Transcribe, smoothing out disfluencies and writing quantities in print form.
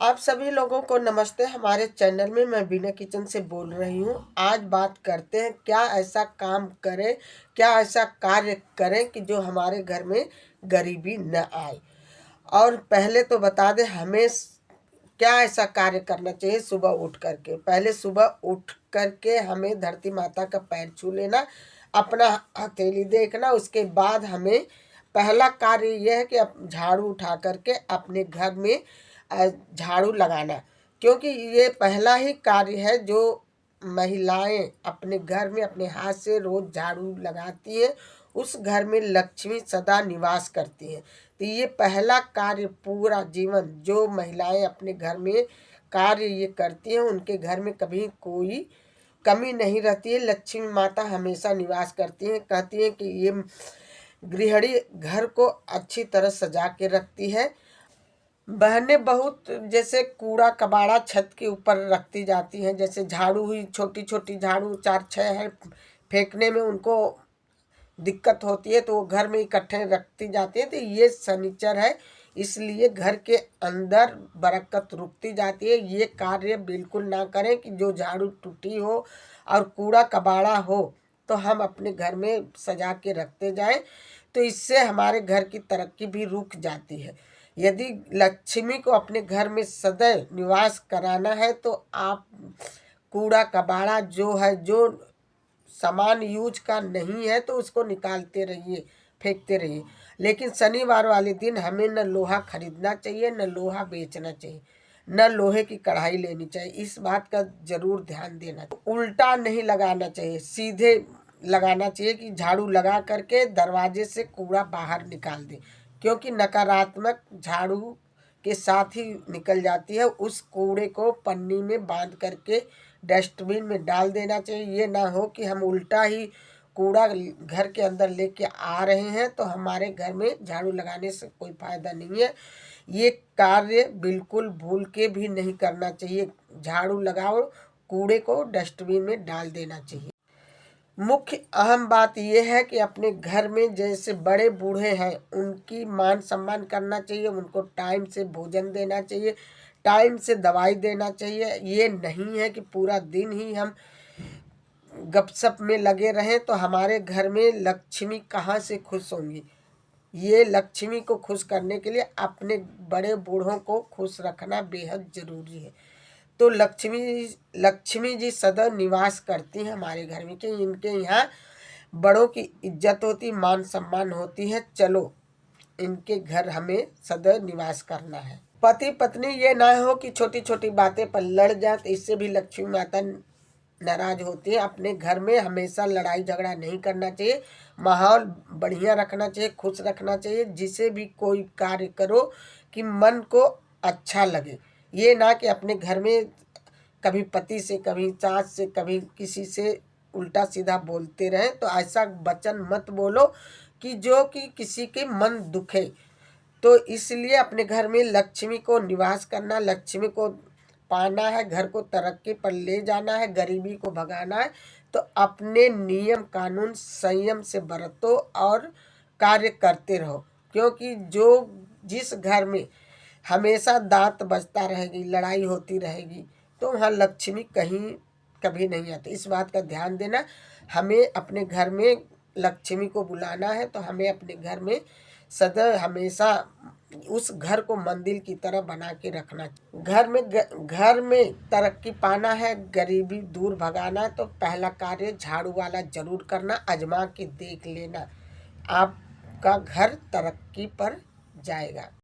आप सभी लोगों को नमस्ते। हमारे चैनल में मैं बीना किचन से बोल रही हूँ। आज बात करते हैं क्या ऐसा काम करें, क्या ऐसा कार्य करें कि जो हमारे घर में गरीबी न आए। और पहले तो बता दें हमें क्या ऐसा कार्य करना चाहिए। सुबह उठ करके पहले सुबह उठ करके हमें धरती माता का पैर छू लेना, अपना हथेली देखना। उसके बाद हमें पहला कार्य यह है कि झाड़ू उठा करके अपने घर में झाड़ू लगाना, क्योंकि ये पहला ही कार्य है जो महिलाएं अपने घर में अपने हाथ से रोज झाड़ू लगाती है, उस घर में लक्ष्मी सदा निवास करती है। तो ये पहला कार्य पूरा जीवन जो महिलाएं अपने घर में कार्य ये करती हैं, उनके घर में कभी कोई कमी नहीं रहती है। लक्ष्मी माता हमेशा निवास करती हैं। कहती हैं कि ये गृहिणी घर को अच्छी तरह सजा के रखती है। बहनें बहुत जैसे कूड़ा कबाड़ा छत के ऊपर रखती जाती हैं, जैसे झाड़ू हुई, छोटी छोटी झाड़ू 4-6 है, फेंकने में उनको दिक्कत होती है तो वो घर में इकट्ठे रखती जाती है। तो ये शनिचर है, इसलिए घर के अंदर बरकत रुकती जाती है। ये कार्य बिल्कुल ना करें कि जो झाड़ू टूटी हो और कूड़ा कबाड़ा हो तो हम अपने घर में सजा के रखते जाएं, तो इससे हमारे घर की तरक्की भी रुक जाती है। यदि लक्ष्मी को अपने घर में सदैव निवास कराना है तो आप कूड़ा कबाड़ा जो है, जो सामान यूज का नहीं है तो उसको निकालते रहिए, फेंकते रहिए। लेकिन शनिवार वाले दिन हमें न लोहा खरीदना चाहिए, न लोहा बेचना चाहिए, न लोहे की कढ़ाई लेनी चाहिए। इस बात का जरूर ध्यान देना। उल्टा नहीं लगाना चाहिए, सीधे लगाना चाहिए कि झाड़ू लगा करके दरवाजे से कूड़ा बाहर निकाल दे, क्योंकि नकारात्मक झाड़ू के साथ ही निकल जाती है। उस कूड़े को पन्नी में बांध करके डस्टबिन में डाल देना चाहिए। ये ना हो कि हम उल्टा ही कूड़ा घर के अंदर लेके आ रहे हैं तो हमारे घर में झाड़ू लगाने से कोई फायदा नहीं है। ये कार्य बिल्कुल भूल के भी नहीं करना चाहिए। झाड़ू लगाओ, कूड़े को डस्टबिन में डाल देना चाहिए। मुख्य अहम बात यह है कि अपने घर में जैसे बड़े बूढ़े हैं उनकी मान सम्मान करना चाहिए, उनको टाइम से भोजन देना चाहिए, टाइम से दवाई देना चाहिए। ये नहीं है कि पूरा दिन ही हम गपशप में लगे रहें तो हमारे घर में लक्ष्मी कहाँ से खुश होंगी। ये लक्ष्मी को खुश करने के लिए अपने बड़े बूढ़ों को खुश रखना बेहद जरूरी है। तो लक्ष्मी जी सदा निवास करती हैं हमारे घर में, कि इनके यहाँ बड़ों की इज्जत होती, मान सम्मान होती है। चलो इनके घर हमें सदा निवास करना है। पति पत्नी ये ना हो कि छोटी छोटी बातें पर लड़ जाए, तो इससे भी लक्ष्मी माता नाराज होती है। अपने घर में हमेशा लड़ाई झगड़ा नहीं करना चाहिए, माहौल बढ़िया रखना चाहिए, खुश रखना चाहिए। जिसे भी कोई कार्य करो कि मन को अच्छा लगे। ये ना कि अपने घर में कभी पति से, कभी सास से, कभी किसी से उल्टा सीधा बोलते रहें। तो ऐसा वचन मत बोलो कि जो कि किसी के मन दुखे। तो इसलिए अपने घर में लक्ष्मी को निवास करना, लक्ष्मी को पाना है, घर को तरक्की पर ले जाना है, गरीबी को भगाना है, तो अपने नियम कानून संयम से बरतो और कार्य करते रहो। क्योंकि जिस घर में हमेशा दांत बजता रहेगी, लड़ाई होती रहेगी, तो वहाँ लक्ष्मी कहीं कभी नहीं आती। इस बात का ध्यान देना। हमें अपने घर में लक्ष्मी को बुलाना है तो हमें अपने घर में सदा हमेशा उस घर को मंदिर की तरह बना के रखना। घर में तरक्की पाना है, गरीबी दूर भगाना है, तो पहला कार्य झाड़ू वाला जरूर करना। आजमा के देख लेना, आपका घर तरक्की पर जाएगा।